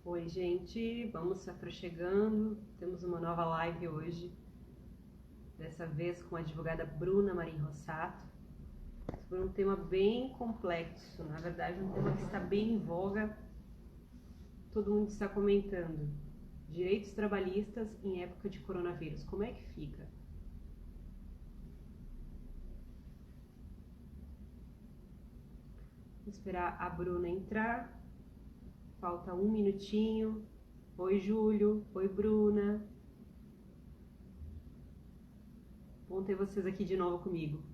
Oi, gente, vamos se aproximando. Temos uma nova live hoje, dessa vez com a advogada Bruna Marim Rossato, sobre um tema bem complexo, na verdade, um tema que está bem em voga, todo mundo está comentando. Direitos trabalhistas em época de coronavírus, como é que fica? Vou esperar a Bruna entrar, falta um minutinho. Oi, Júlio, oi, Bruna. Bom ter vocês aqui de novo comigo.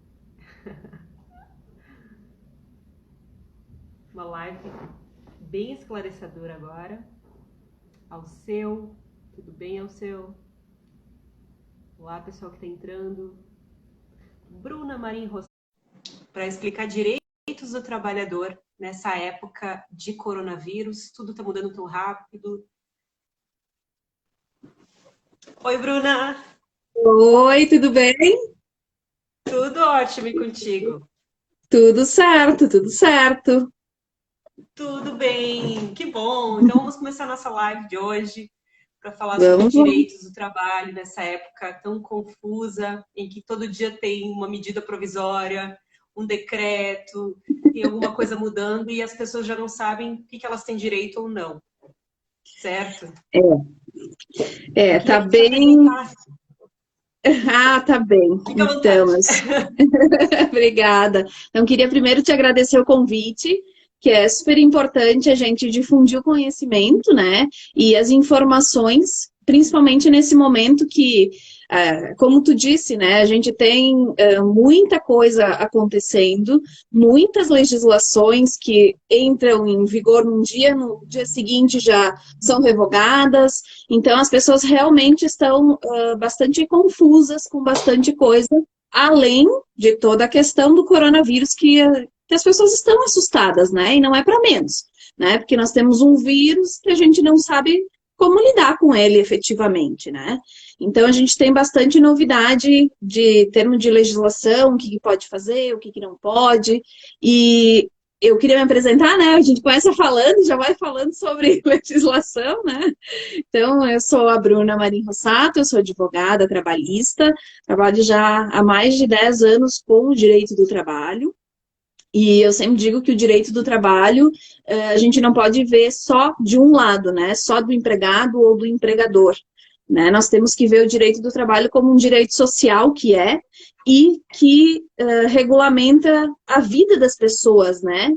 Uma live bem esclarecedora agora. Alceu, tudo bem, Alceu? Olá, pessoal que está entrando. Bruna Marim Rossato, para explicar direitos do trabalhador nessa época de coronavírus. Tudo está mudando tão rápido. Oi, Bruna! Oi, tudo bem? Tudo ótimo e contigo? Tudo certo, tudo certo. Tudo bem, que bom! Então vamos começar a nossa live de hoje para falar sobre Vamos lá. direitos do trabalho nessa época tão confusa, em que todo dia tem uma medida provisória, um decreto, tem alguma coisa mudando e as pessoas já não sabem o que elas têm direito ou não, certo? Eu Tá queria que tu se bem. apresentasse. Ah, tá bem. Fica à Então, vontade. obrigada. Então, queria primeiro te agradecer o convite, que é super importante a gente difundir o conhecimento, né? E as informações, principalmente nesse momento que, como tu disse, né? A gente tem muita coisa acontecendo, muitas legislações que entram em vigor num dia, no dia seguinte já são revogadas. Então, as pessoas realmente estão bastante confusas com bastante coisa, além de toda a questão do coronavírus que as pessoas estão assustadas, né? E não é para menos, né? Porque nós temos um vírus que a gente não sabe como lidar com ele efetivamente, né? Então a gente tem bastante novidade de termo de legislação, o que pode fazer, o que não pode. E eu queria me apresentar, né? A gente começa falando, já vai falando sobre legislação, né? Então, eu sou a Bruna Marim Rossato, eu sou advogada trabalhista, trabalho já há mais de 10 anos com o direito do trabalho. E eu sempre digo que o direito do trabalho, a gente não pode ver só de um lado, né? Só do empregado ou do empregador, né? Nós temos que ver o direito do trabalho como um direito social que é e que regulamenta a vida das pessoas, né?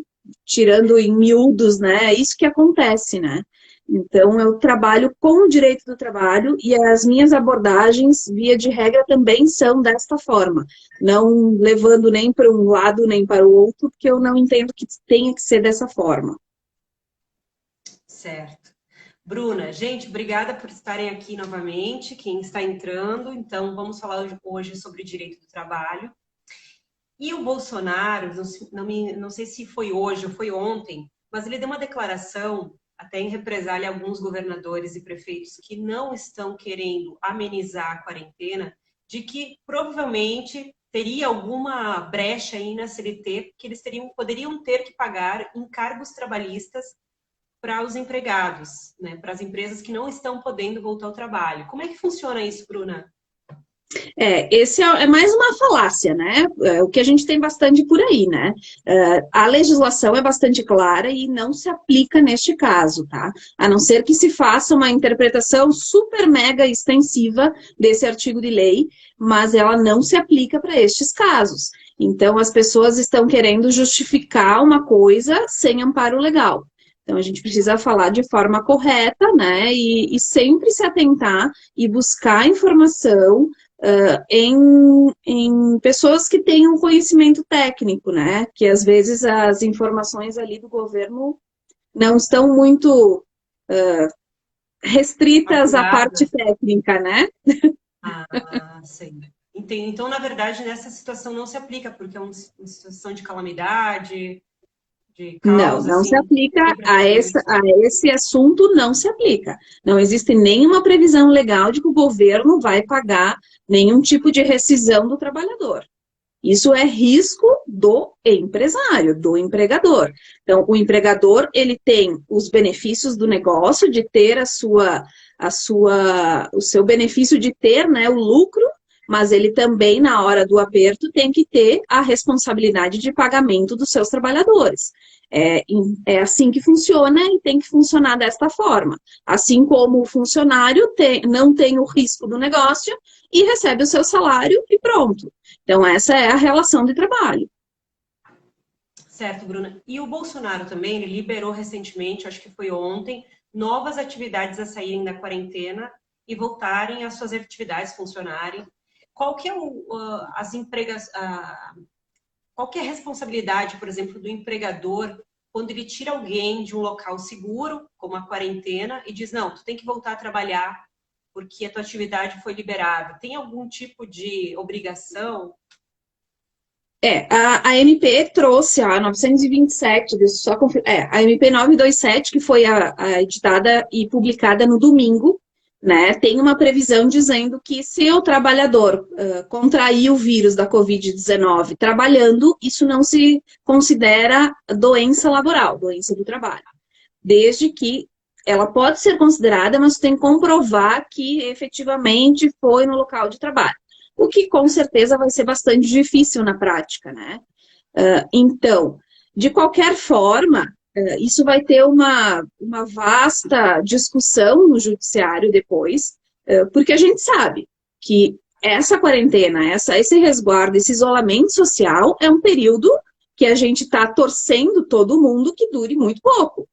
Tirando em miúdos, né? É isso que acontece, né? Então, eu trabalho com o direito do trabalho e as minhas abordagens, via de regra, também são desta forma, não levando nem para um lado nem para o outro, porque eu não entendo que tenha que ser dessa forma. Certo. Bruna, gente, obrigada por estarem aqui novamente, quem está entrando. Então, vamos falar hoje sobre direito do trabalho. E o Bolsonaro, não sei se foi hoje ou foi ontem, mas ele deu uma declaração, até em represália a alguns governadores e prefeitos que não estão querendo amenizar a quarentena, de que provavelmente teria alguma brecha aí na CLT, que eles poderiam ter que pagar encargos trabalhistas para os empregados, né, para as empresas que não estão podendo voltar ao trabalho. Como é que funciona isso, Bruna? Esse é mais uma falácia, né? É, o que a gente tem bastante por aí, né? A legislação é bastante clara e não se aplica neste caso, tá? A não ser que se faça uma interpretação super mega extensiva desse artigo de lei, mas ela não se aplica para estes casos. Então, as pessoas estão querendo justificar uma coisa sem amparo legal. Então, a gente precisa falar de forma correta, né? E sempre se atentar e buscar informação em pessoas que tenham conhecimento técnico, né? Que às vezes as informações ali do governo não estão muito restritas à parte Apuradas? técnica, né? Ah, sim. Entendi. Então, na verdade, nessa situação não se aplica, porque é uma situação de calamidade, de Não, causa, não se assim, aplica quebra de a serviço. esse assunto, não se aplica. Não existe nenhuma previsão legal de que o governo vai pagar nenhum tipo de rescisão do trabalhador. Isso é risco do empresário, do empregador. Então, o empregador, ele tem os benefícios do negócio, de ter o seu benefício de ter, né, o lucro, mas ele também, na hora do aperto, tem que ter a responsabilidade de pagamento dos seus trabalhadores. É assim que funciona e tem que funcionar desta forma. Assim como o funcionário não tem o risco do negócio e recebe o seu salário e pronto. Então, essa é a relação de trabalho. Certo, Bruna. E o Bolsonaro também, ele liberou recentemente, acho que foi ontem, novas atividades a saírem da quarentena e voltarem às suas atividades, funcionarem. Qual que é qual que é a responsabilidade, por exemplo, do empregador quando ele tira alguém de um local seguro, como a quarentena, e diz, não, tu tem que voltar a trabalhar porque a tua atividade foi liberada? Tem algum tipo de obrigação? A MP trouxe a 927, deixa eu só confirmar, a MP 927, que foi editada e publicada no domingo, né, tem uma previsão dizendo que se o trabalhador contrair o vírus da Covid-19 trabalhando, isso não se considera doença laboral, doença do trabalho. Desde que ela pode ser considerada, mas tem que comprovar que efetivamente foi no local de trabalho. O que com certeza vai ser bastante difícil na prática, né? Então, de qualquer forma, isso vai ter uma vasta discussão no judiciário depois, porque a gente sabe que essa quarentena, esse resguardo, esse isolamento social é um período que a gente está torcendo todo mundo que dure muito pouco.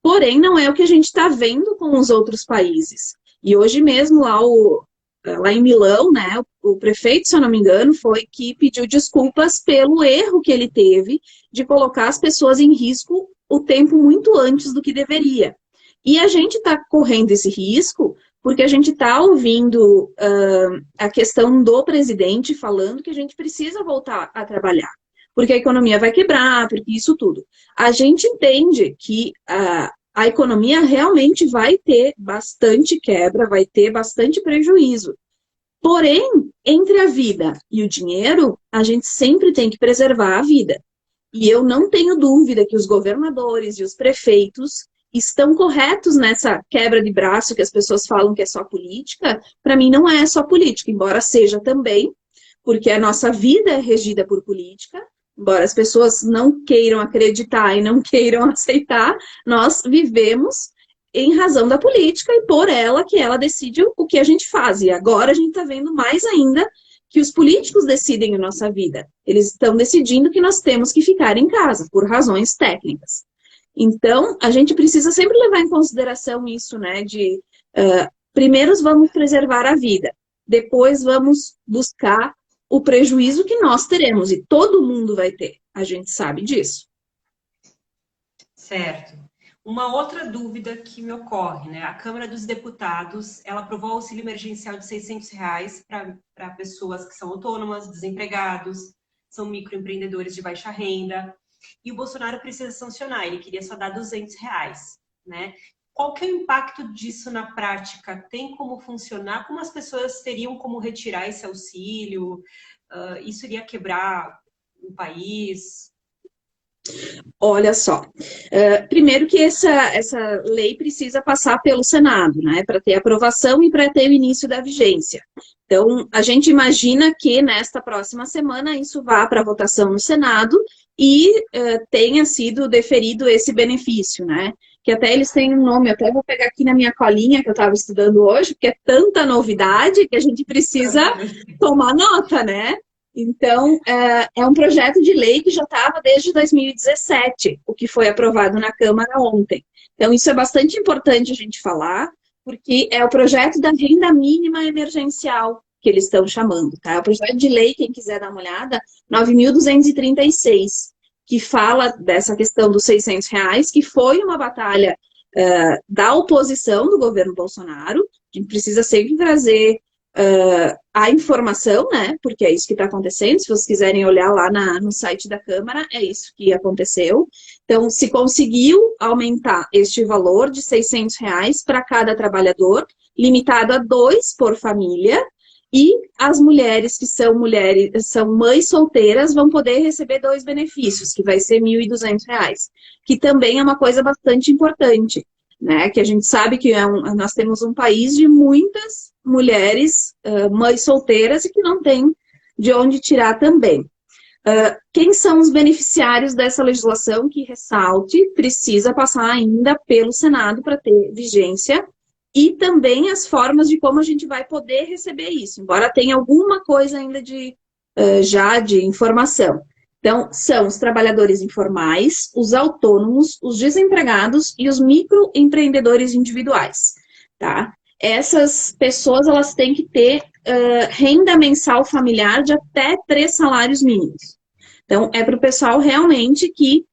Porém, não é o que a gente está vendo com os outros países. E hoje mesmo, lá em Milão, né, o prefeito, se eu não me engano, foi que pediu desculpas pelo erro que ele teve de colocar as pessoas em risco o tempo muito antes do que deveria. E a gente está correndo esse risco porque a gente está ouvindo a questão do presidente falando que a gente precisa voltar a trabalhar, porque a economia vai quebrar, porque isso tudo. A gente entende que a economia realmente vai ter bastante quebra, vai ter bastante prejuízo. Porém, entre a vida e o dinheiro, a gente sempre tem que preservar a vida. E eu não tenho dúvida que os governadores e os prefeitos estão corretos nessa quebra de braço que as pessoas falam que é só política. Para mim, não é só política, embora seja também, porque a nossa vida é regida por política. Embora as pessoas não queiram acreditar e não queiram aceitar, nós vivemos em razão da política e por ela que ela decide o que a gente faz. E agora a gente está vendo mais ainda que os políticos decidem a nossa vida. Eles estão decidindo que nós temos que ficar em casa, por razões técnicas. Então, a gente precisa sempre levar em consideração isso, né? Primeiro vamos preservar a vida, depois vamos buscar o prejuízo que nós teremos, e todo mundo vai ter, a gente sabe disso. Certo. Uma outra dúvida que me ocorre, né? A Câmara dos Deputados, ela aprovou o auxílio emergencial de R$600 para pessoas que são autônomas, desempregados, são microempreendedores de baixa renda, e o Bolsonaro precisa sancionar, ele queria só dar R$200, né? Qual que é o impacto disso na prática? Tem como funcionar? Como as pessoas teriam como retirar esse auxílio? Isso iria quebrar o país? Olha só, primeiro que essa lei precisa passar pelo Senado, né, para ter aprovação e para ter o início da vigência. Então, a gente imagina que nesta próxima semana isso vá para votação no Senado e tenha sido deferido esse benefício, né? Que até eles têm um nome, eu até vou pegar aqui na minha colinha que eu estava estudando hoje, porque é tanta novidade que a gente precisa tomar nota, né? Então, é um projeto de lei que já estava desde 2017, o que foi aprovado na Câmara ontem. Então, isso é bastante importante a gente falar, porque é o projeto da renda mínima emergencial, que eles estão chamando, tá? É o projeto de lei, quem quiser dar uma olhada, 9.236, que fala dessa questão dos R$600, que foi uma batalha da oposição do governo Bolsonaro. A gente precisa sempre trazer a informação, né? Porque é isso que está acontecendo. Se vocês quiserem olhar lá no site da Câmara, é isso que aconteceu. Então, se conseguiu aumentar este valor de R$600 para cada trabalhador, limitado a 2 por família, E as mulheres, são mães solteiras, vão poder receber 2 benefícios, que vai ser R$ 1.200, que também é uma coisa bastante importante, né? Que a gente sabe que nós temos um país de muitas mulheres, mães solteiras, e que não tem de onde tirar também. Quem são os beneficiários dessa legislação que, ressalte, precisa passar ainda pelo Senado para ter vigência, e também as formas de como a gente vai poder receber isso, embora tenha alguma coisa ainda já de informação. Então, são os trabalhadores informais, os autônomos, os desempregados e os microempreendedores individuais, tá? Essas pessoas, elas têm que ter renda mensal familiar de até 3 salários mínimos. Então, é para o pessoal realmente que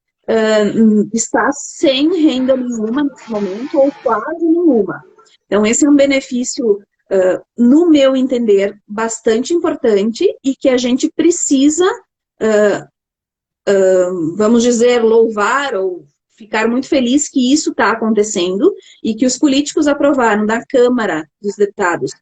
está sem renda nenhuma nesse momento, ou quase nenhuma. Então, esse é um benefício, no meu entender, bastante importante, e que a gente precisa, vamos dizer, louvar ou ficar muito feliz que isso está acontecendo, e que os políticos aprovaram da Câmara dos Deputados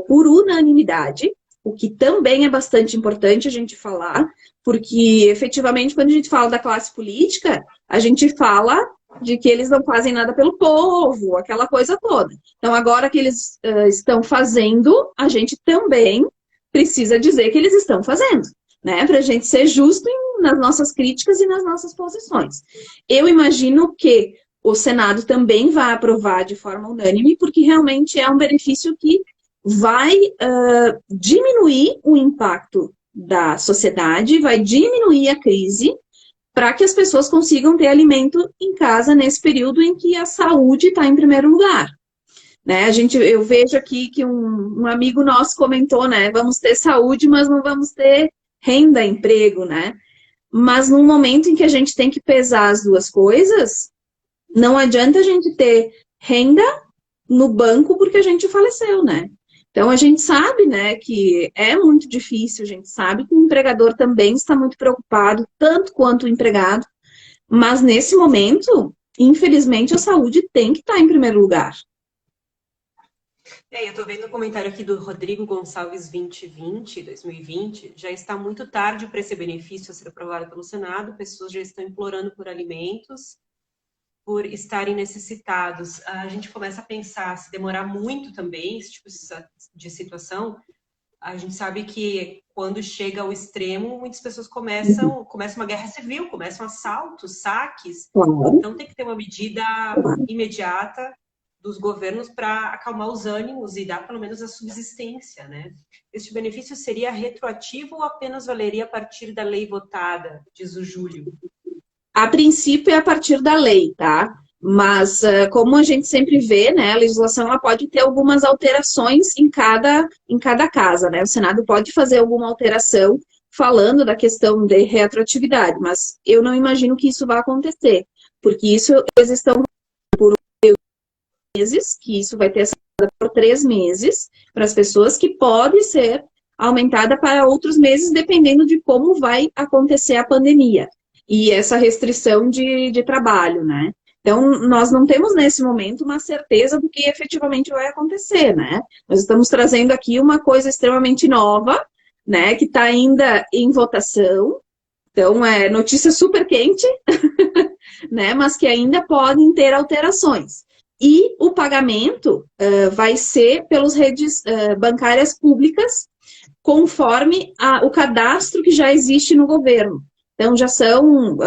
por unanimidade, o que também é bastante importante a gente falar, porque efetivamente quando a gente fala da classe política, a gente fala de que eles não fazem nada pelo povo, aquela coisa toda. Então, agora que eles estão fazendo, a gente também precisa dizer que eles estão fazendo, né? Para a gente ser justo nas nossas críticas e nas nossas posições. Eu imagino que o Senado também vai aprovar de forma unânime, porque realmente é um benefício que vai diminuir o impacto da sociedade, vai diminuir a crise, para que as pessoas consigam ter alimento em casa nesse período em que a saúde está em primeiro lugar. Né? Eu vejo aqui que um amigo nosso comentou, né? Vamos ter saúde, mas não vamos ter renda, emprego, né? Mas no momento em que a gente tem que pesar as duas coisas, não adianta a gente ter renda no banco porque a gente faleceu, né? Então, a gente sabe, né, que é muito difícil, a gente sabe que o empregador também está muito preocupado, tanto quanto o empregado, mas nesse momento, infelizmente, a saúde tem que estar em primeiro lugar. Eu estou vendo o comentário aqui do Rodrigo Gonçalves 2020, já está muito tarde para esse benefício ser aprovado pelo Senado, pessoas já estão implorando por alimentos, por estarem necessitados. A gente começa a pensar, se demorar muito também, esse tipo de situação, a gente sabe que quando chega ao extremo, muitas pessoas começam uma guerra civil, começam assaltos, saques. Então tem que ter uma medida imediata dos governos para acalmar os ânimos e dar pelo menos a subsistência, né? Este benefício seria retroativo ou apenas valeria a partir da lei votada, diz o Júlio? A princípio é a partir da lei, tá? Mas, como a gente sempre vê, né, a legislação ela pode ter algumas alterações em cada casa, né? O Senado pode fazer alguma alteração falando da questão de retroatividade, mas eu não imagino que isso vá acontecer, porque isso eles estão por meses, que isso vai ter por 3 meses para as pessoas, que pode ser aumentada para outros meses, dependendo de como vai acontecer a pandemia e essa restrição de trabalho, né? Então, nós não temos nesse momento uma certeza do que efetivamente vai acontecer, né? Nós estamos trazendo aqui uma coisa extremamente nova, né? Que está ainda em votação, então é notícia super quente, né? Mas que ainda podem ter alterações. E o pagamento vai ser pelas redes bancárias públicas, conforme o cadastro que já existe no governo. Então, já são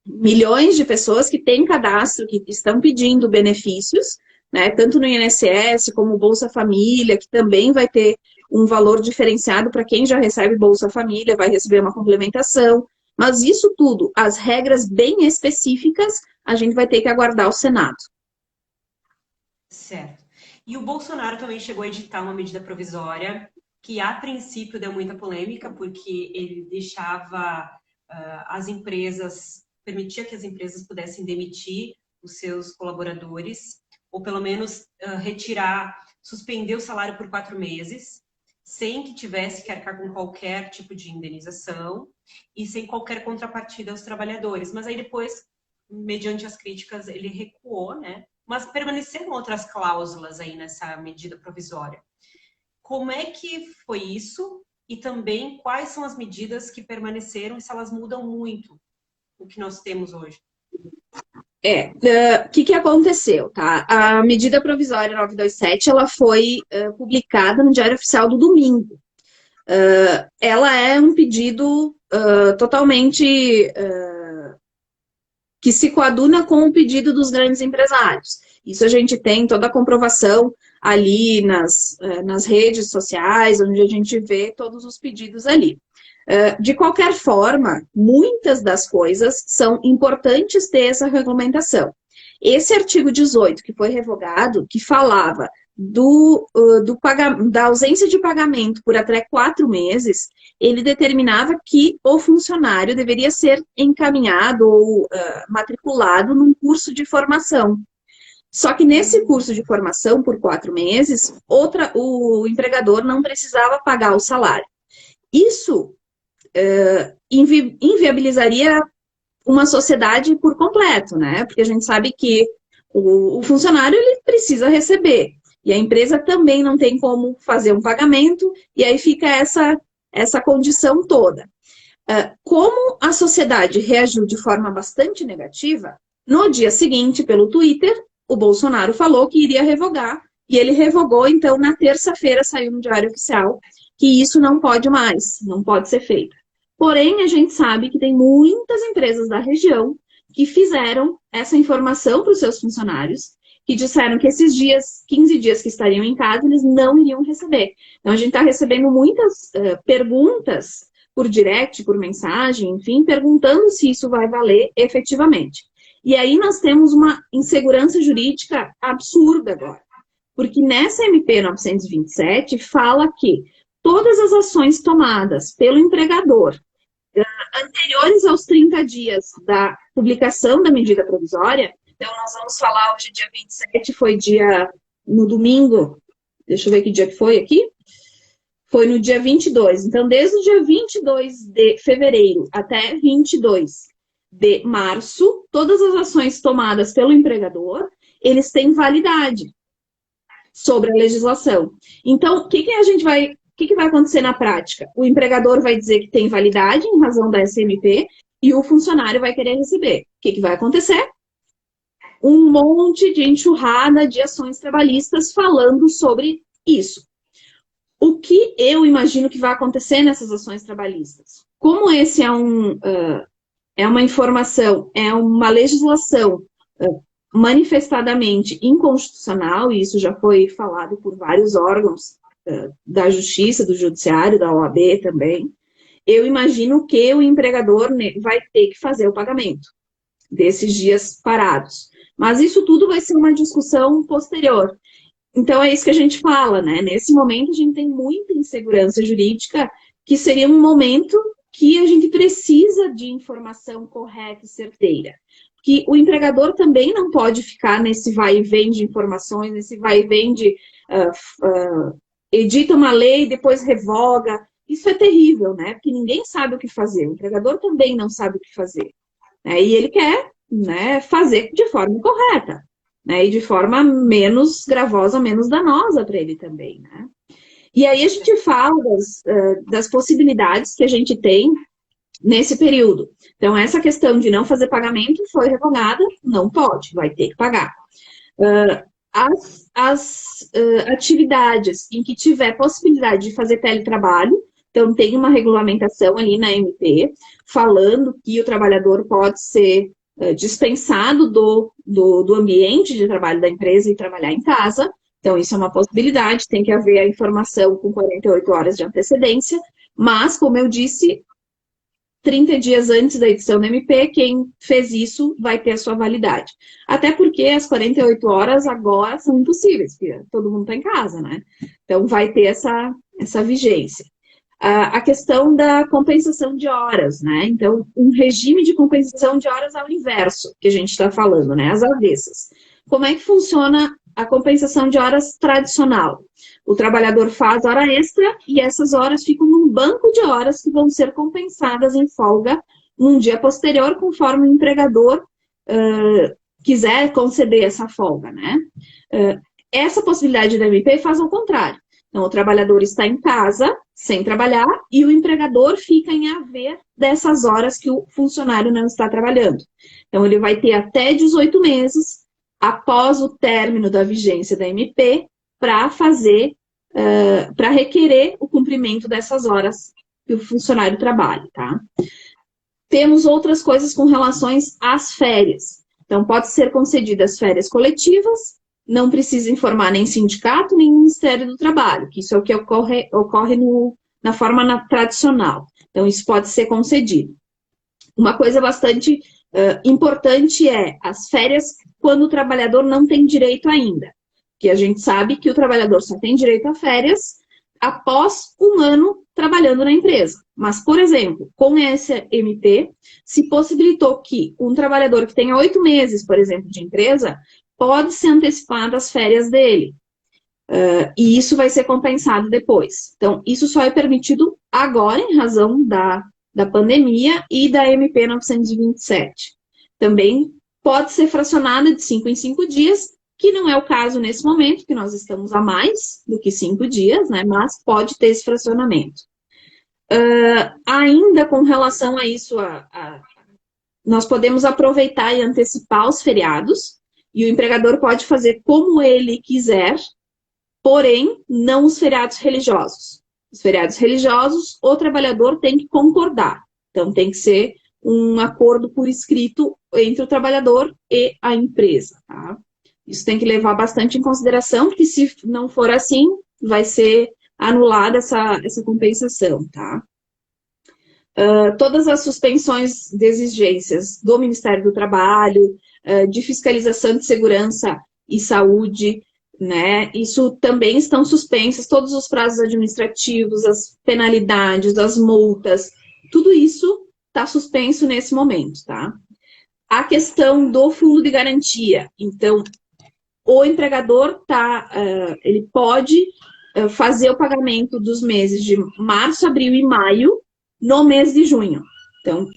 milhões de pessoas que têm cadastro, que estão pedindo benefícios, né, tanto no INSS como Bolsa Família, que também vai ter um valor diferenciado para quem já recebe Bolsa Família, vai receber uma complementação. Mas isso tudo, as regras bem específicas, a gente vai ter que aguardar o Senado. Certo. E o Bolsonaro também chegou a editar uma medida provisória que, a princípio, deu muita polêmica, porque ele deixava as empresas, permitia que as empresas pudessem demitir os seus colaboradores, ou pelo menos suspender o salário por 4 meses, sem que tivesse que arcar com qualquer tipo de indenização e sem qualquer contrapartida aos trabalhadores. Mas aí depois, mediante as críticas, ele recuou, né? Mas permaneceram outras cláusulas aí nessa medida provisória. como é que foi isso e também quais são as medidas que permaneceram e se elas mudam muito o que nós temos hoje. O que aconteceu, tá? A medida provisória 927, ela foi publicada no Diário Oficial do domingo. Ela é um pedido totalmente que se coaduna com o pedido dos grandes empresários. Isso a gente tem toda a comprovação ali nas redes sociais, onde a gente vê todos os pedidos ali. De qualquer forma, muitas das coisas são importantes ter essa regulamentação. Esse artigo 18, que foi revogado, que falava da ausência de pagamento por até 4 meses, ele determinava que o funcionário deveria ser encaminhado ou matriculado num curso de formação. Só que nesse curso de formação, por 4 meses, o empregador não precisava pagar o salário. Isso inviabilizaria uma sociedade por completo, né? Porque a gente sabe que o funcionário ele precisa receber. E a empresa também não tem como fazer um pagamento, e aí fica essa condição toda. Como a sociedade reagiu de forma bastante negativa, no dia seguinte, pelo Twitter, o Bolsonaro falou que iria revogar, e ele revogou, então, na terça-feira saiu no Diário Oficial que isso não pode mais, não pode ser feito. Porém, a gente sabe que tem muitas empresas da região que fizeram essa informação para os seus funcionários, que disseram que esses 15 dias que estariam em casa, eles não iriam receber. Então, a gente está recebendo muitas perguntas por direct, por mensagem, enfim, perguntando se isso vai valer efetivamente. E aí nós temos uma insegurança jurídica absurda agora. Porque nessa MP 927 fala que todas as ações tomadas pelo empregador anteriores aos 30 dias da publicação da medida provisória, então nós vamos falar hoje, dia 27, foi no domingo, deixa eu ver que dia que foi aqui, foi no dia 22. Então, desde o dia 22 de fevereiro até 22 de março, todas as ações tomadas pelo empregador, eles têm validade sobre a legislação. Então, o que vai acontecer na prática? O empregador vai dizer que tem validade em razão da SMP e o funcionário vai querer receber. O que vai acontecer? Um monte de enxurrada de ações trabalhistas falando sobre isso. O que eu imagino que vai acontecer nessas ações trabalhistas? Como esse é uma informação, é uma legislação manifestadamente inconstitucional, e isso já foi falado por vários órgãos da Justiça, do Judiciário, da OAB também, eu imagino que o empregador vai ter que fazer o pagamento desses dias parados. Mas isso tudo vai ser uma discussão posterior. Então, é isso que a gente fala, né? Nesse momento, a gente tem muita insegurança jurídica, que seria um momento que a gente precisa de informação correta e certeira. Que o empregador também não pode ficar nesse vai e vem de informações, nesse vai e vem de edita uma lei e depois revoga. Isso é terrível, né? Porque ninguém sabe o que fazer. O empregador também não sabe o que fazer. Né? E ele quer, né, fazer de forma correta. Né? E de forma menos gravosa, menos danosa para ele também. Né? E aí a gente fala das possibilidades que a gente tem nesse período. Então, essa questão de não fazer pagamento foi revogada, não pode, vai ter que pagar. As atividades em que tiver possibilidade de fazer teletrabalho, então tem uma regulamentação ali na MP, falando que o trabalhador pode ser dispensado do ambiente de trabalho da empresa e trabalhar em casa. Então, isso é uma possibilidade, tem que haver a informação com 48 horas de antecedência, mas, como eu disse, 30 dias antes da edição da MP, quem fez isso vai ter a sua validade. Até porque as 48 horas agora são impossíveis, porque todo mundo está em casa, né? Então, vai ter essa vigência. A questão da compensação de horas, né? Então, um regime de compensação de horas ao inverso, que a gente está falando, né? As avessas. Como é que funciona a compensação de horas tradicional? O trabalhador faz hora extra e essas horas ficam num banco de horas que vão ser compensadas em folga num dia posterior, conforme o empregador quiser conceder essa folga, né? Essa possibilidade da MP faz ao contrário. Então, o trabalhador está em casa, sem trabalhar, e o empregador fica em haver dessas horas que o funcionário não está trabalhando. Então, ele vai ter até 18 meses, após o término da vigência da MP, para fazer, para requerer o cumprimento dessas horas que o funcionário trabalha, tá? Temos outras coisas com relações às férias. Então, pode ser concedidas férias coletivas, não precisa informar nem sindicato, nem Ministério do Trabalho, que isso é o que ocorre na forma tradicional. Então, isso pode ser concedido. Uma coisa bastante importante é as férias quando o trabalhador não tem direito ainda. Que a gente sabe que o trabalhador só tem direito a férias após um ano trabalhando na empresa. Mas, por exemplo, com essa MP, se possibilitou que um trabalhador que tenha 8 meses, por exemplo, de empresa, pode se antecipar das férias dele. E isso vai ser compensado depois. Então, isso só é permitido agora, em razão da pandemia e da MP 927. Também pode ser fracionada de 5 em 5 dias, que não é o caso nesse momento, que nós estamos a mais do que 5 dias, né? Mas pode ter esse fracionamento. Ainda com relação a isso, nós podemos aproveitar e antecipar os feriados, e o empregador pode fazer como ele quiser, porém, não os feriados religiosos. Os feriados religiosos, o trabalhador tem que concordar. Então, tem que ser um acordo por escrito entre o trabalhador e a empresa, tá? Isso tem que levar bastante em consideração, porque se não for assim, vai ser anulada essa compensação, tá? Todas as suspensões de exigências do Ministério do Trabalho, de fiscalização de segurança e saúde, né? Isso também estão suspensas, todos os prazos administrativos, as penalidades, as multas, tudo isso está suspenso nesse momento, tá? A questão do fundo de garantia. Então, o empregador ele pode fazer o pagamento dos meses de março, abril e maio no mês de junho. Então,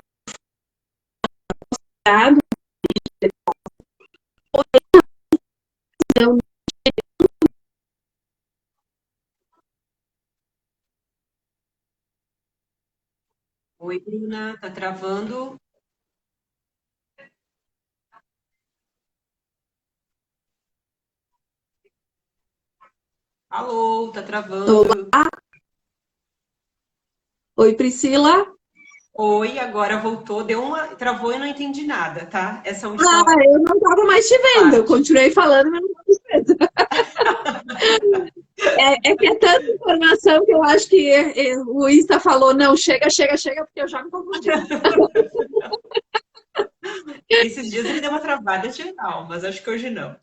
Oi, Bruna, tá travando? Alô, tá travando? Oi, Priscila. Oi, agora voltou, travou e não entendi nada, tá? Essa última Eu não estava mais te vendo, eu continuei falando, mas não estava te vendo. É que é tanta informação que eu acho que o Insta falou, não, chega, porque eu já me confundi. Esses dias ele deu uma travada geral, mas acho que hoje não.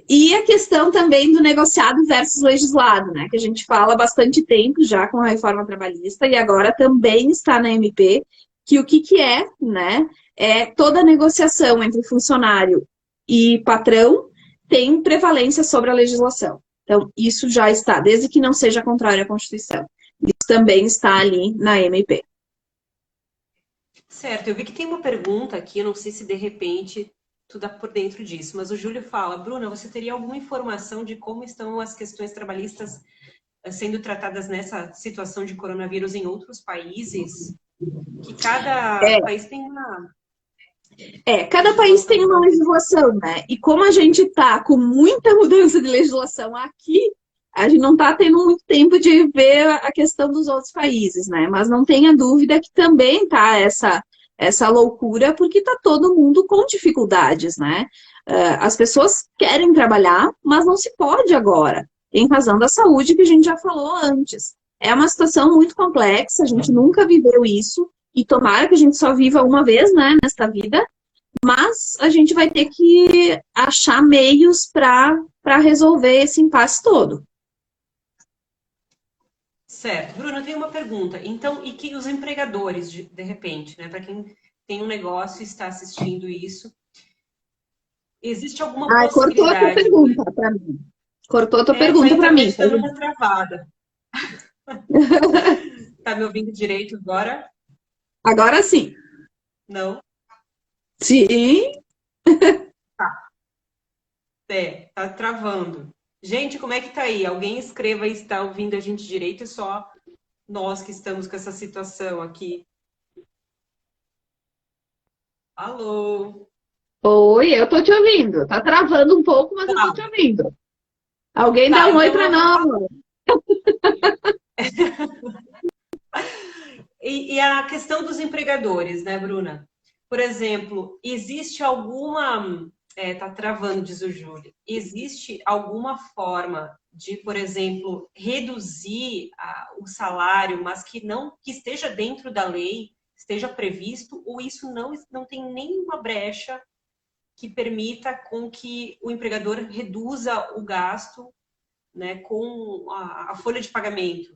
E a questão também do negociado versus legislado, né? Que a gente fala há bastante tempo já com a reforma trabalhista e agora também está na MP, que o que é, né? É toda negociação entre funcionário e patrão tem prevalência sobre a legislação. Então, isso já está, desde que não seja contrário à Constituição. Isso também está ali na MP. Certo, eu vi que tem uma pergunta aqui, eu não sei se de repente tu dá por dentro disso, mas o Júlio fala, Bruna, você teria alguma informação de como estão as questões trabalhistas sendo tratadas nessa situação de coronavírus em outros países? Que cada país tem uma... Cada país tem uma legislação, né? E como a gente está com muita mudança de legislação aqui, a gente não está tendo muito tempo de ver a questão dos outros países, né? Mas não tenha dúvida que também está essa loucura, porque está todo mundo com dificuldades, né? As pessoas querem trabalhar, mas não se pode agora, em razão da saúde que a gente já falou antes. É uma situação muito complexa, a gente nunca viveu isso, e tomara que a gente só viva uma vez, né, nesta vida, mas a gente vai ter que achar meios para resolver esse impasse todo. Certo. Bruna, eu tenho uma pergunta. Então, e que os empregadores, de repente, né, para quem tem um negócio e está assistindo isso, existe alguma possibilidade... Cortou a tua pergunta para mim. Cortou a tua pergunta para mim. Tá uma travada. Tá me ouvindo direito agora? Agora sim. Não? Sim. Tá. Tá travando. Gente, como é que tá aí? Alguém escreva aí se está ouvindo a gente direito, é só nós que estamos com essa situação aqui. Alô? Oi, eu tô te ouvindo. Tá travando um pouco, mas eu tô te Tá, ouvindo. Alguém dá tá, um oi então pra eu vou nós. falar. E a questão dos empregadores, né, Bruna? Por exemplo, existe alguma. Tá travando, diz o Júlio. Existe alguma forma de, por exemplo, reduzir o salário, mas que não que esteja dentro da lei, esteja previsto, ou isso não tem nenhuma brecha que permita com que o empregador reduza o gasto, né, com a folha de pagamento?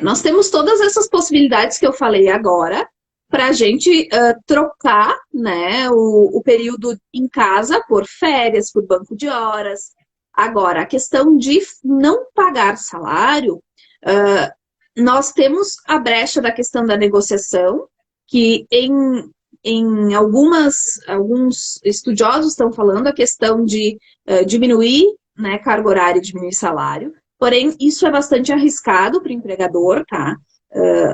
Nós temos todas essas possibilidades que eu falei agora para a gente trocar, né, o período em casa por férias, por banco de horas. Agora, a questão de não pagar salário, nós temos a brecha da questão da negociação, que em alguns estudiosos estão falando a questão de diminuir, né, carga horária e diminuir salário. Porém, isso é bastante arriscado para o empregador, tá?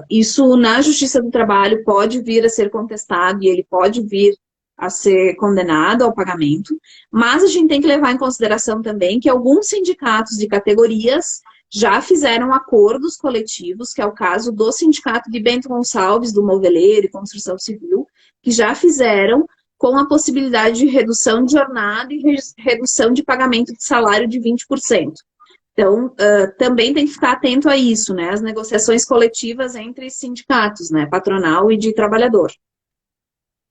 Isso na Justiça do Trabalho pode vir a ser contestado e ele pode vir a ser condenado ao pagamento, mas a gente tem que levar em consideração também que alguns sindicatos de categorias já fizeram acordos coletivos, que é o caso do Sindicato de Bento Gonçalves, do Moveleiro e Construção Civil, que já fizeram com a possibilidade de redução de jornada e redução de pagamento de salário de 20%. Então, também tem que ficar atento a isso, né? As negociações coletivas entre sindicatos, né? Patronal e de trabalhador,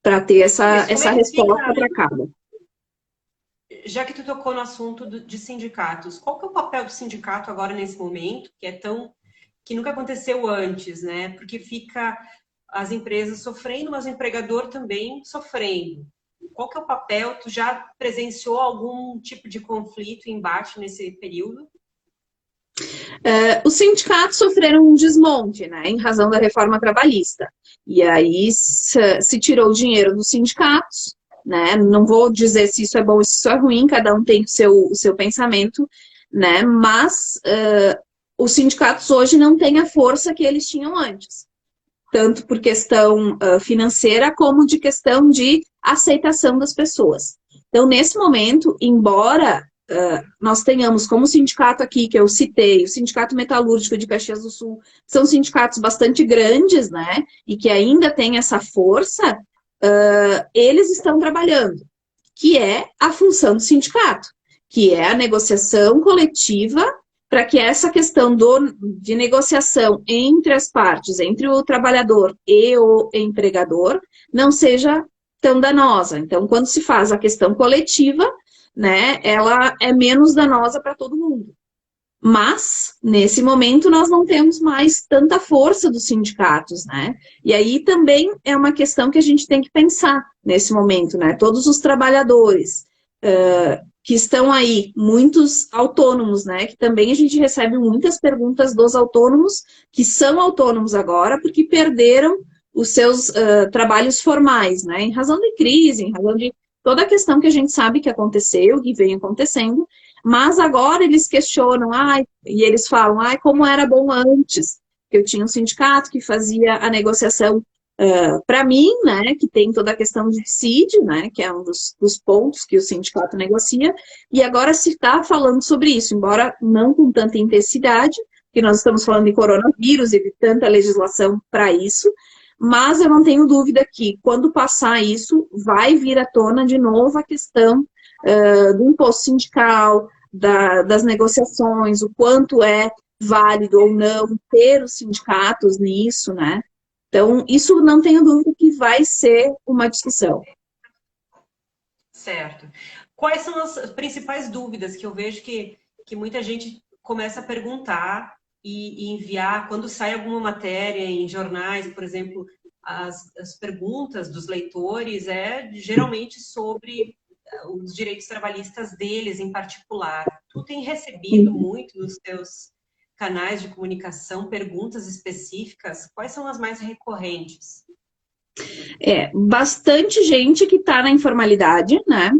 para ter Isso, como é essa que fica, resposta para cada. já que tu tocou no assunto de sindicatos, qual que é o papel do sindicato agora nesse momento, que nunca aconteceu antes, né? Porque fica as empresas sofrendo, mas o empregador também sofrendo. Qual que é o papel? Tu já presenciou algum tipo de conflito, embate nesse período? Os sindicatos sofreram um desmonte, né, em razão da reforma trabalhista. E aí se tirou o dinheiro dos sindicatos, né? Não vou dizer se isso é bom ou se isso é ruim, cada um tem o seu pensamento, né? Mas os sindicatos hoje não têm a força que eles tinham antes, tanto por questão financeira como de questão de aceitação das pessoas. Então, nesse momento, embora nós tenhamos como sindicato aqui, que eu citei, o Sindicato Metalúrgico de Caxias do Sul, são sindicatos bastante grandes, né, e que ainda têm essa força, eles estão trabalhando, que é a função do sindicato, que é a negociação coletiva para que essa questão de negociação entre as partes, entre o trabalhador e o empregador, não seja tão danosa. Então, quando se faz a questão coletiva, né, ela é menos danosa para todo mundo. Mas, nesse momento, nós não temos mais tanta força dos sindicatos, né? E aí também é uma questão que a gente tem que pensar nesse momento, né? Todos os trabalhadores que estão aí, muitos autônomos, né? Que também a gente recebe muitas perguntas dos autônomos, que são autônomos agora, porque perderam os seus trabalhos formais, né? Em razão de crise, em razão de toda a questão que a gente sabe que aconteceu, que vem acontecendo, mas agora eles questionam, e eles falam, como era bom antes, que eu tinha um sindicato que fazia a negociação para mim, né, que tem toda a questão de dissídio, né, que é um dos pontos que o sindicato negocia, e agora se está falando sobre isso, embora não com tanta intensidade, que nós estamos falando de coronavírus e de tanta legislação para isso, mas eu não tenho dúvida que, quando passar isso, vai vir à tona de novo a questão do imposto sindical, das negociações, o quanto é válido ou não ter os sindicatos nisso, né? Então, isso não tenho dúvida que vai ser uma discussão. Certo. Quais são as principais dúvidas que eu vejo que muita gente começa a perguntar e enviar quando sai alguma matéria em jornais, por exemplo, as perguntas dos leitores geralmente sobre os direitos trabalhistas deles em particular. Tu tem recebido muito nos teus canais de comunicação perguntas específicas? Quais são as mais recorrentes? Bastante gente que está na informalidade, né?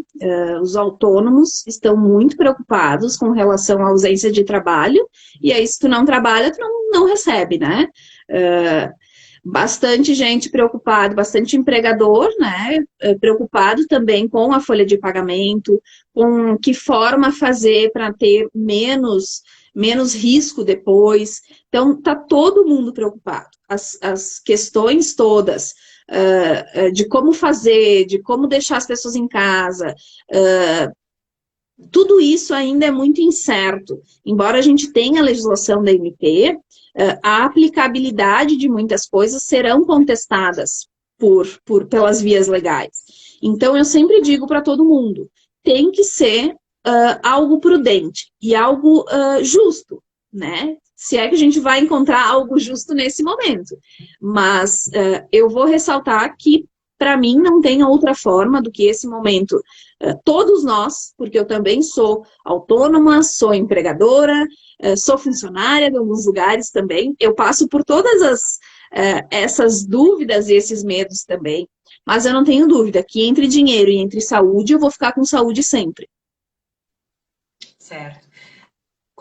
Os autônomos estão muito preocupados com relação à ausência de trabalho, e aí se tu não trabalha, tu não recebe, né? Bastante gente preocupada, bastante empregador, né? Preocupado também com a folha de pagamento, com que forma fazer para ter menos risco depois. Então, tá todo mundo preocupado. As questões todas de como fazer, de como deixar as pessoas em casa, tudo isso ainda é muito incerto. Embora a gente tenha a legislação da MP, a aplicabilidade de muitas coisas serão contestadas pelas vias legais. Então, eu sempre digo para todo mundo, tem que ser algo prudente e algo justo, né? Se é que a gente vai encontrar algo justo nesse momento. Mas eu vou ressaltar que, para mim, não tem outra forma do que esse momento. Todos nós, porque eu também sou autônoma, sou empregadora, sou funcionária de alguns lugares também, eu passo por todas essas dúvidas e esses medos também, mas eu não tenho dúvida que entre dinheiro e entre saúde, eu vou ficar com saúde sempre. Certo.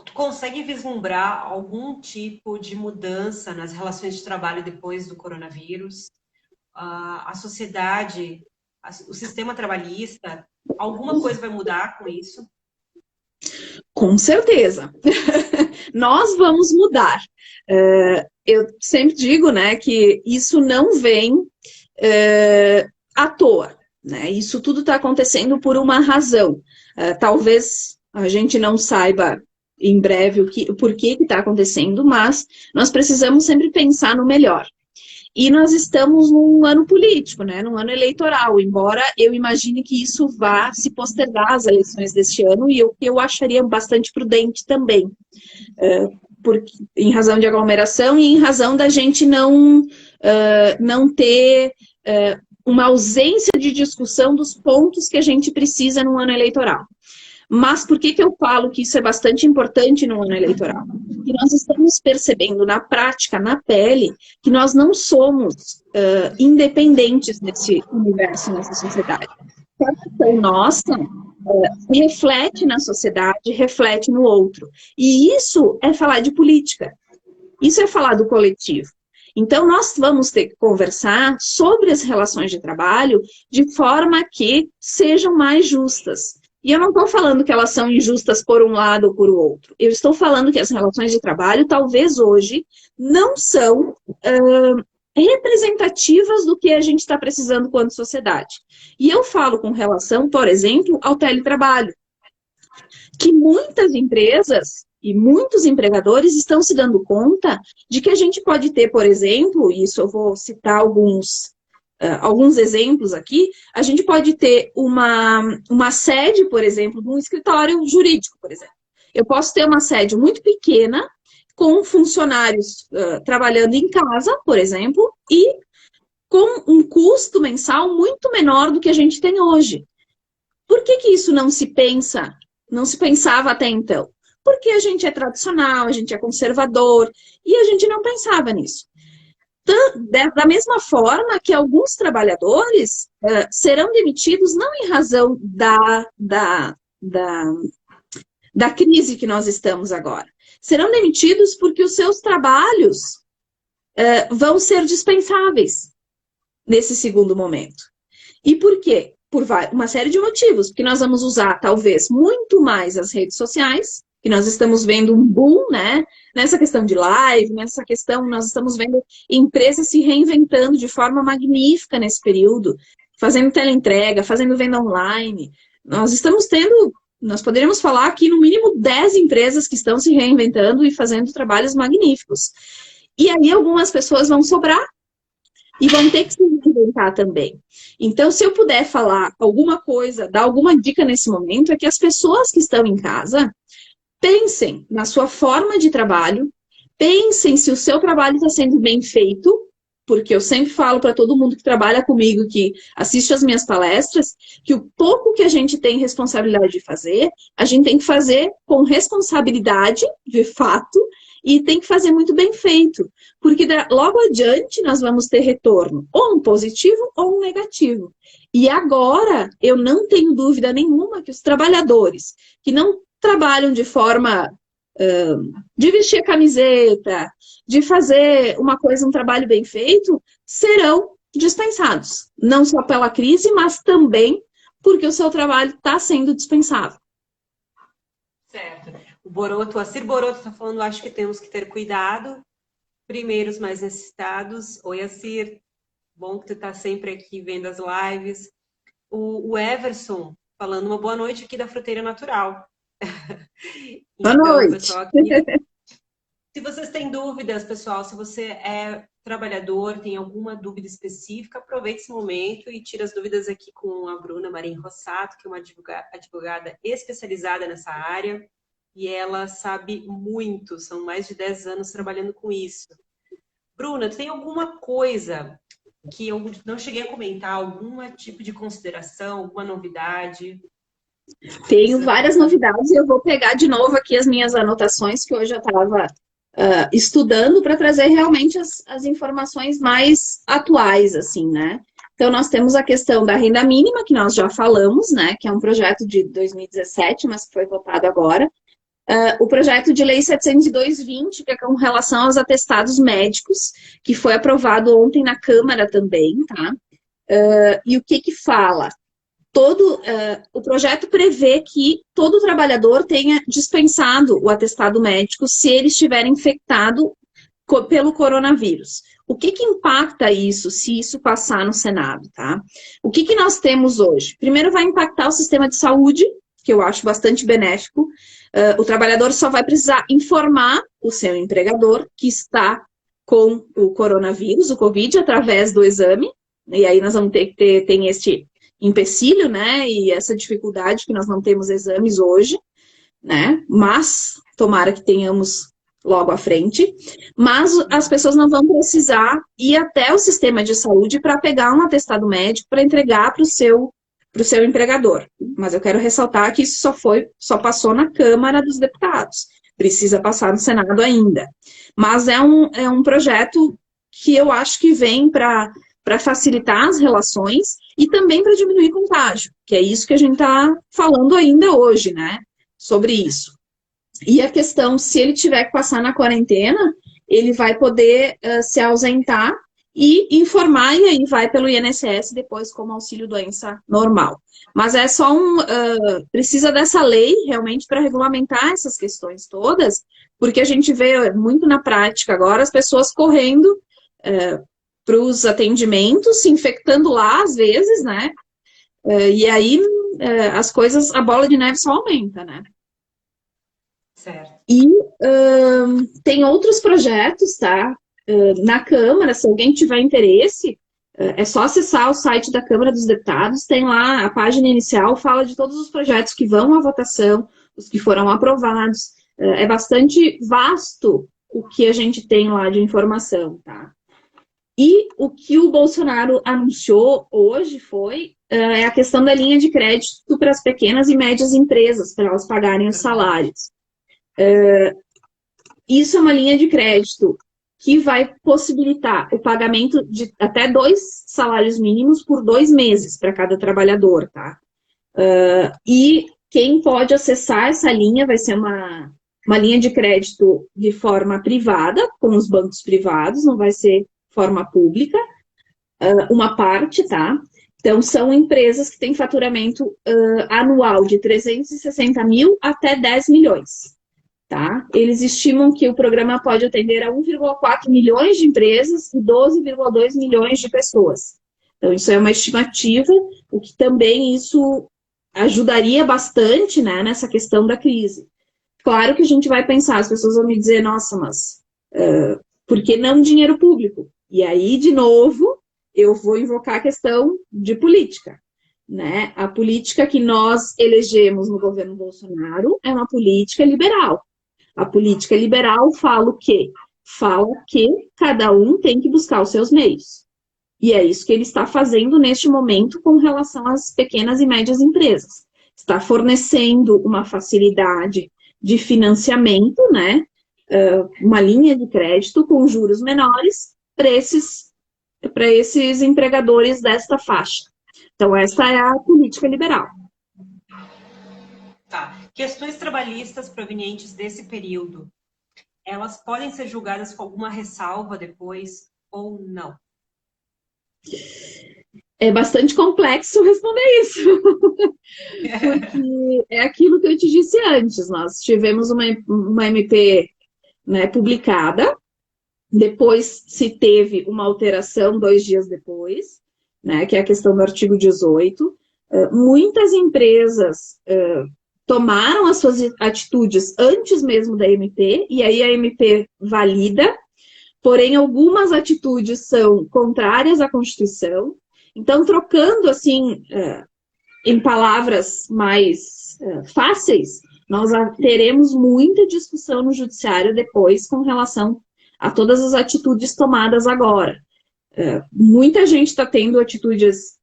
Tu consegue vislumbrar algum tipo de mudança nas relações de trabalho depois do coronavírus? A sociedade, o sistema trabalhista, alguma coisa vai mudar com isso? Com certeza. Nós vamos mudar. Eu sempre digo, né, que isso não vem à toa, né? Isso tudo está acontecendo por uma razão. Talvez a gente não saiba em breve o porquê que está acontecendo, mas nós precisamos sempre pensar no melhor. E nós estamos num ano político, né? Num ano eleitoral, embora eu imagine que isso vá se postergar as eleições deste ano, e eu acharia bastante prudente também, em razão de aglomeração e em razão da gente não ter uma ausência de discussão dos pontos que a gente precisa no ano eleitoral. Mas por que eu falo que isso é bastante importante no ano eleitoral? Porque nós estamos percebendo na prática, na pele, que nós não somos independentes desse universo, nessa sociedade. A ação nossa reflete na sociedade, reflete no outro. E isso é falar de política. Isso é falar do coletivo. Então, nós vamos ter que conversar sobre as relações de trabalho de forma que sejam mais justas. E eu não estou falando que elas são injustas por um lado ou por outro. Eu estou falando que as relações de trabalho, talvez hoje, não são representativas do que a gente está precisando quanto sociedade. E eu falo com relação, por exemplo, ao teletrabalho. Que muitas empresas e muitos empregadores estão se dando conta de que a gente pode ter, por exemplo, e isso eu vou citar alguns exemplos aqui, a gente pode ter uma sede, por exemplo, de um escritório jurídico, por exemplo. Eu posso ter uma sede muito pequena, com funcionários trabalhando em casa, por exemplo, e com um custo mensal muito menor do que a gente tem hoje. Por que isso não se pensava até então? Porque a gente é tradicional, a gente é conservador, e a gente não pensava nisso. Da mesma forma que alguns trabalhadores serão demitidos não em razão da crise que nós estamos agora. Serão demitidos porque os seus trabalhos vão ser dispensáveis nesse segundo momento. E por quê? Por uma série de motivos. Porque nós vamos usar, talvez, muito mais as redes sociais, que nós estamos vendo um boom, né? Nessa questão de live, nessa questão, nós estamos vendo empresas se reinventando de forma magnífica nesse período, fazendo teleentrega, fazendo venda online. Nós poderíamos falar aqui no mínimo 10 empresas que estão se reinventando e fazendo trabalhos magníficos. E aí algumas pessoas vão sobrar e vão ter que se reinventar também. Então, se eu puder falar alguma coisa, dar alguma dica nesse momento, é que as pessoas que estão em casa pensem na sua forma de trabalho, pensem se o seu trabalho está sendo bem feito, porque eu sempre falo para todo mundo que trabalha comigo, que assiste às minhas palestras, que o pouco que a gente tem responsabilidade de fazer, a gente tem que fazer com responsabilidade, de fato, e tem que fazer muito bem feito, porque logo adiante nós vamos ter retorno, ou um positivo ou um negativo. E agora, eu não tenho dúvida nenhuma que os trabalhadores que não trabalham de forma de vestir a camiseta, de fazer uma coisa, um trabalho bem feito, serão dispensados. Não só pela crise, mas também porque o seu trabalho está sendo dispensável. Certo. O Assir Boroto está falando, acho que temos que ter cuidado. Primeiro, os mais necessitados. Oi, Assir. Bom que tu está sempre aqui vendo as lives. O Everson falando uma boa noite aqui da Fruteira Natural. Boa noite. Pessoal, aqui, se vocês têm dúvidas, pessoal, se você é trabalhador, tem alguma dúvida específica, aproveite esse momento e tire as dúvidas aqui com a Bruna Marim Rossato, que é uma advogada especializada nessa área, e ela sabe muito, são mais de 10 anos trabalhando com isso. Bruna, tem alguma coisa que eu não cheguei a comentar, algum tipo de consideração, alguma novidade? Tenho várias novidades e eu vou pegar de novo aqui as minhas anotações, que hoje eu estava estudando para trazer realmente as informações mais atuais, assim, né? Então, nós temos a questão da renda mínima, que nós já falamos, né? Que é um projeto de 2017, mas que foi votado agora. O projeto de lei 702/20, que é com relação aos atestados médicos, que foi aprovado ontem na Câmara também, tá? E o que fala? O projeto prevê que todo trabalhador tenha dispensado o atestado médico se ele estiver infectado pelo coronavírus. O que impacta isso, se isso passar no Senado, tá? O que nós temos hoje? Primeiro vai impactar o sistema de saúde, que eu acho bastante benéfico. O trabalhador só vai precisar informar o seu empregador que está com o coronavírus, o Covid, através do exame, e aí nós vamos ter que ter este empecilho, né, e essa dificuldade que nós não temos exames hoje, né, mas tomara que tenhamos logo à frente, mas as pessoas não vão precisar ir até o sistema de saúde para pegar um atestado médico para entregar para o seu empregador. Mas eu quero ressaltar que isso só passou na Câmara dos Deputados, precisa passar no Senado ainda. Mas é um projeto que eu acho que vem para facilitar as relações e também para diminuir contágio, que é isso que a gente está falando ainda hoje, né, sobre isso. E a questão, se ele tiver que passar na quarentena, ele vai poder se ausentar e informar, e aí vai pelo INSS depois como auxílio-doença normal. Mas é só precisa dessa lei realmente para regulamentar essas questões todas, porque a gente vê muito na prática agora as pessoas correndo para os atendimentos, se infectando lá às vezes, né? E aí as coisas, a bola de neve só aumenta, né? Certo. E tem outros projetos, tá? Na Câmara, se alguém tiver interesse, é só acessar o site da Câmara dos Deputados, tem lá a página inicial, fala de todos os projetos que vão à votação, os que foram aprovados. É bastante vasto o que a gente tem lá de informação, tá? E o que o Bolsonaro anunciou hoje foi a questão da linha de crédito para as pequenas e médias empresas, para elas pagarem os salários. Isso é uma linha de crédito que vai possibilitar o pagamento de até 2 salários mínimos por 2 meses para cada trabalhador, tá? E quem pode acessar essa linha vai ser uma linha de crédito de forma privada, com os bancos privados, não vai ser forma pública, uma parte, tá? Então, são empresas que têm faturamento anual de 360 mil até 10 milhões. Tá? Eles estimam que o programa pode atender a 1,4 milhões de empresas e 12,2 milhões de pessoas. Então, isso é uma estimativa, o que também isso ajudaria bastante, né, nessa questão da crise. Claro que a gente vai pensar, as pessoas vão me dizer, nossa, mas por que não dinheiro público? E aí, de novo, eu vou invocar a questão de política. Né? A política que nós elegemos no governo Bolsonaro é uma política liberal. A política liberal fala o quê? Fala que cada um tem que buscar os seus meios. E é isso que ele está fazendo neste momento com relação às pequenas e médias empresas. Está fornecendo uma facilidade de financiamento, né? uma linha de crédito com juros menores para esses empregadores desta faixa. Então, essa é a política liberal. Tá. Questões trabalhistas provenientes desse período, elas podem ser julgadas com alguma ressalva depois ou não? É bastante complexo responder isso, porque é aquilo que eu te disse antes. Nós tivemos uma MP, né, publicada, depois se teve uma alteração 2 dias depois, né, que é a questão do artigo 18. Muitas empresas tomaram as suas atitudes antes mesmo da MP, e aí a MP valida, porém algumas atitudes são contrárias à Constituição. Então, trocando assim, em palavras mais fáceis, nós teremos muita discussão no judiciário depois com relação a todas as atitudes tomadas agora. Muita gente está tendo atitudes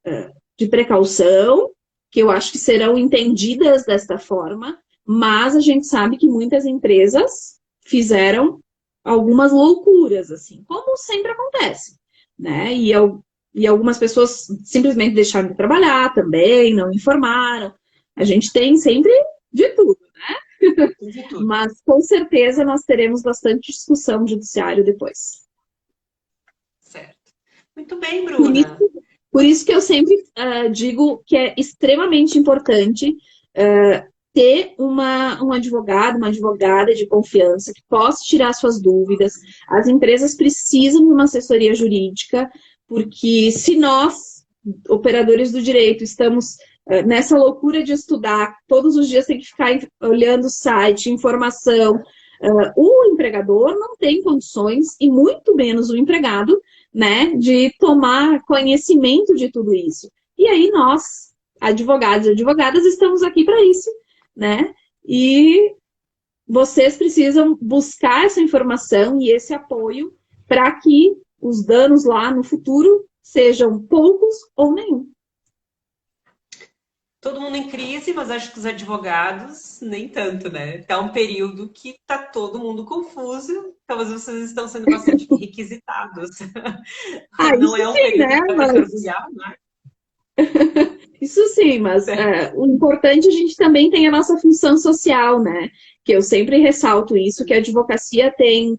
de precaução, que eu acho que serão entendidas desta forma, mas a gente sabe que muitas empresas fizeram algumas loucuras, assim, como sempre acontece, né? E algumas pessoas simplesmente deixaram de trabalhar também, não informaram. A gente tem sempre de tudo, né? De tudo. Mas, com certeza, nós teremos bastante discussão no judiciário depois. Certo. Muito bem, Bruna. Por isso que eu sempre digo que é extremamente importante ter um advogado, uma advogada de confiança que possa tirar suas dúvidas. As empresas precisam de uma assessoria jurídica, porque se nós, operadores do direito, estamos nessa loucura de estudar, todos os dias tem que ficar olhando o site, informação, o empregador não tem condições, e muito menos o empregado, né, de tomar conhecimento de tudo isso. E aí nós, advogados e advogadas, estamos aqui para isso, né? E vocês precisam buscar essa informação e esse apoio para que os danos lá no futuro sejam poucos ou nenhum. Todo mundo em crise, mas acho que os advogados nem tanto, né? Tá um período que tá todo mundo confuso, talvez vocês estão sendo bastante requisitados. Não é um sim, período né? para mergulhar, né? Isso sim, mas o importante a gente também tem a nossa função social, né? Que eu sempre ressalto isso, que a advocacia tem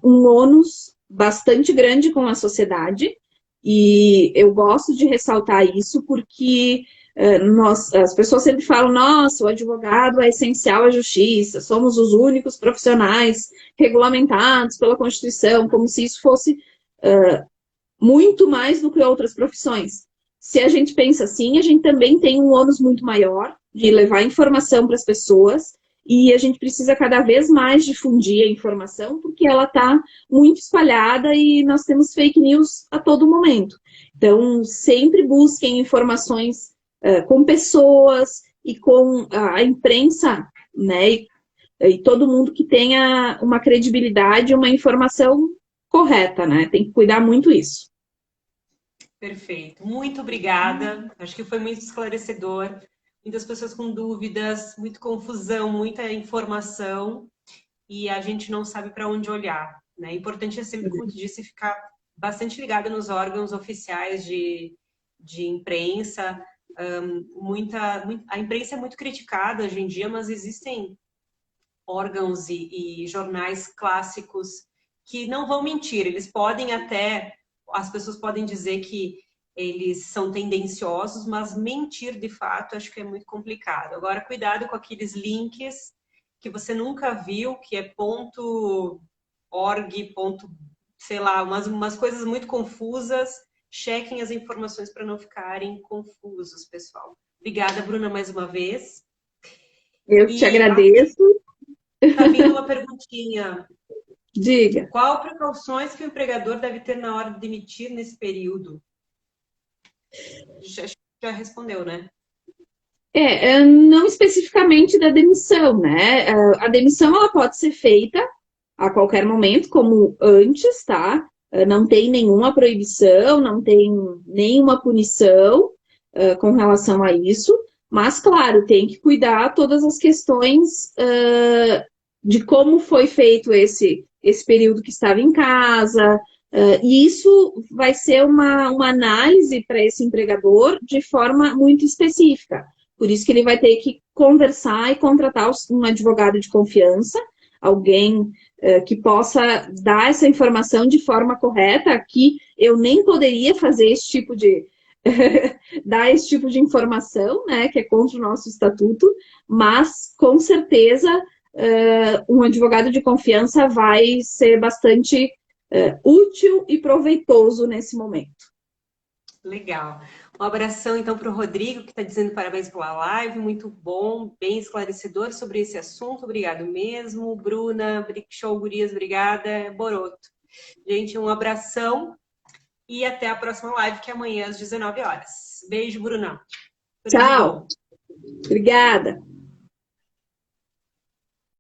um ônus bastante grande com a sociedade, e eu gosto de ressaltar isso porque as pessoas sempre falam, nossa, o advogado é essencial à justiça, somos os únicos profissionais regulamentados pela Constituição, como se isso fosse muito mais do que outras profissões. Se a gente pensa assim, a gente também tem um ônus muito maior de levar informação para as pessoas, e a gente precisa cada vez mais difundir a informação, porque ela está muito espalhada e nós temos fake news a todo momento. Então, sempre busquem informações com pessoas e com a imprensa, né? E todo mundo que tenha uma credibilidade, uma informação correta, né? Tem que cuidar muito isso. Perfeito. Muito obrigada. Acho que foi muito esclarecedor. Muitas pessoas com dúvidas, muita confusão, muita informação, e a gente não sabe para onde olhar, né? É importante, sempre, como tu disse, ficar bastante ligado nos órgãos oficiais de imprensa. A imprensa é muito criticada hoje em dia, mas existem órgãos e jornais clássicos que não vão mentir. Eles podem as pessoas podem dizer que eles são tendenciosos, mas mentir de fato acho que é muito complicado. Agora, cuidado com aqueles links que você nunca viu, que é .org, sei lá, umas coisas muito confusas. Chequem as informações para não ficarem confusos, pessoal. Obrigada, Bruna, mais uma vez. Eu te agradeço. Está vindo uma perguntinha. Diga. Qual precauções que o empregador deve ter na hora de demitir nesse período? Já respondeu, né? Não especificamente da demissão, né? A demissão ela pode ser feita a qualquer momento, como antes, tá? Não tem nenhuma proibição, não tem nenhuma punição com relação a isso, mas, claro, tem que cuidar todas as questões de como foi feito esse período que estava em casa. E isso vai ser uma análise para esse empregador de forma muito específica. Por isso que ele vai ter que conversar e contratar um advogado de confiança, alguém que possa dar essa informação de forma correta. Aqui eu nem poderia fazer esse tipo de dar esse tipo de informação, né, que é contra o nosso estatuto, mas com certeza um advogado de confiança vai ser bastante útil e proveitoso nesse momento. Legal. Um abração, então, para o Rodrigo, que está dizendo parabéns pela live, muito bom, bem esclarecedor sobre esse assunto, obrigado mesmo. Bruna, show, gurias, obrigada. Boroto. Gente, um abração e até a próxima live, que é amanhã às 19 horas. Beijo, Bruna. Tchau. Obrigada.